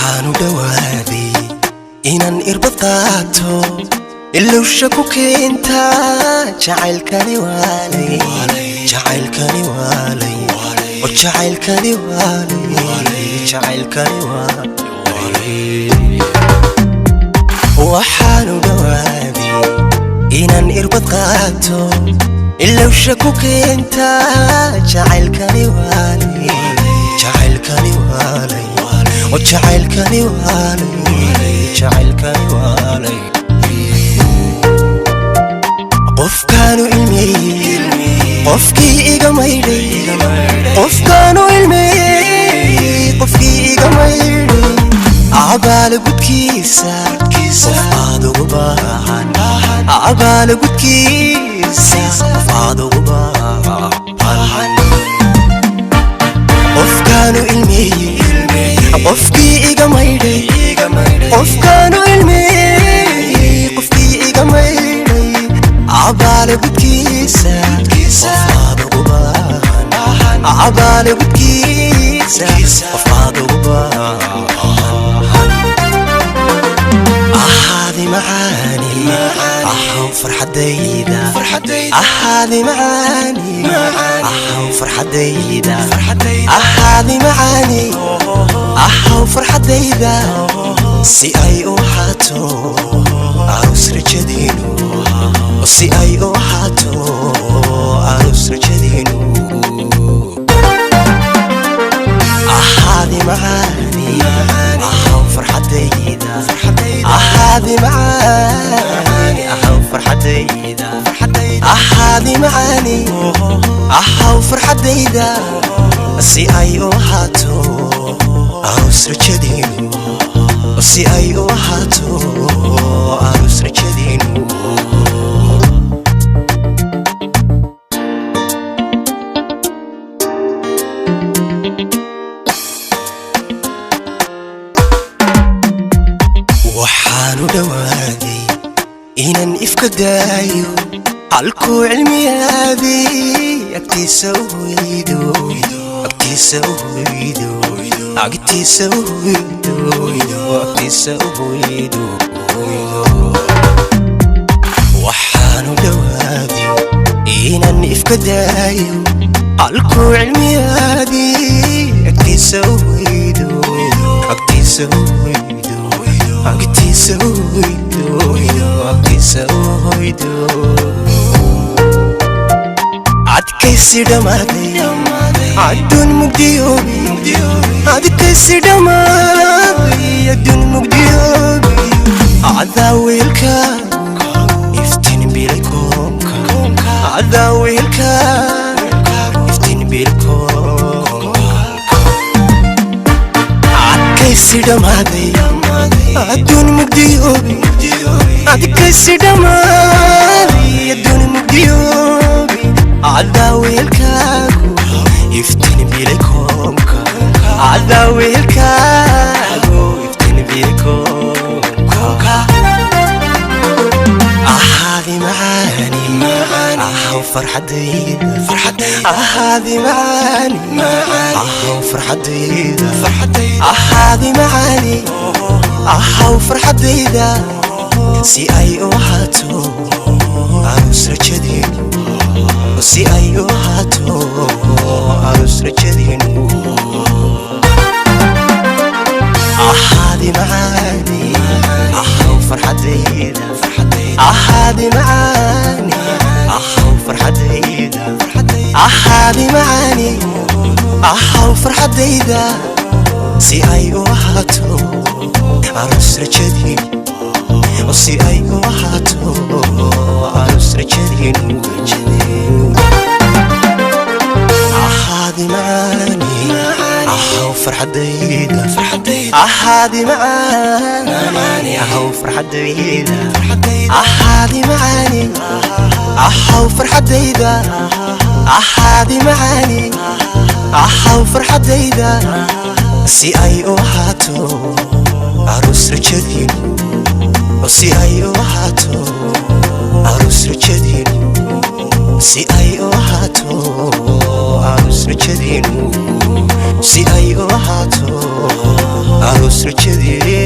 waxaanu dhawaaday inaan irbad qaato ilowsha ku keenta jacaylkani waalay jacaylkani waalay oo jacaylkani waalay jacaylkani waalay waxaanu dhawaaday inaan irbad qaato ilowsha ku keenta jacaylkani waalay jacaylkani waalay oo jacaylkani waalay jacaylkani waalay qofkaanu ilmeeyay qofkii iga maydhay qofkaanu ilmeeyay qofkii iga maydhay abaal gudkiisa qofaad ugu baahan abaal gudkiisa qofaad ugu baahan qofkaanu ilmeeyay qofkii iga maydhay qofkaanu ilmeeyay qofkii iga maydhay abaal gudkiisa qofaad ugu baahan abaal gudkiisa qofaad ugu baahan ahaadi macaani ahaw farxadayda ahaadi macaani ahaw farxadayda ahaadi macaani ahaw farxadayda si ay u ahaato arus rajadiinu si ay u ahaato arus rajadiinu ahaadi macaani ahaw farxadayda ahaadi macaani ahaw farxadayda ahaadi macaani ahaw farxadayda si ay u ahaato arus rajadiinu si ay u ahaato arus rajadiinu waxaanu dhawaaday inaan ifka daayo halkuu cilmiyaadii agtiisa u hoydo agtiisa u hoydo agtiisa u hoydo agtiisa u hoydo waxaanu dhawaaday inaan ifka daayo halkuu cilmiyaadii agtiisa u hoydo agtiisa u hoydo agtiisa u hoydo agtiisa u hoydo adkaysi dhamaaday adduun mugdiyoobi adkaysi dhamaaday adduun mugdiyoobi cadaa weelkaagu iftiin bilay koonka cadaa weelkaagu iftiin bilay koonka adkaysi dhamaaday adduun mugdiyoobi adkaysi dhamaaday adduun mugdiyoobi cadaa weelkaagu iftiin bilay koonka cadaa weelkaagu iftiin bilay koonka ahaadi macaani ahaw farxadayda ahaadi macaani ahaw farxadayda ahaadi macaani ahaw farxadayda si ay u ahaato arus rajadiinu si ay u ahaato arus rajadiinu ahaadi macaani ahaw farxadayda ahaadi macaani ahaw farxadayda ahaadi macaani ahaw farxadayda si ay u ahaato arus rajadiinu si ay u ahaato arus rajadiinu ahaadi macaani ahaw farxadayda ahaadi macaani ahaw farxadayda ahaadi macaani ahaw farxadayda ahaadi macaani ahaw farxadayda si ay u ahaato arus rajadiinu si ay u ahaato arus rajadiinu si ay u ahaato arus rajadiinu si ay u ahaato aroos rajadii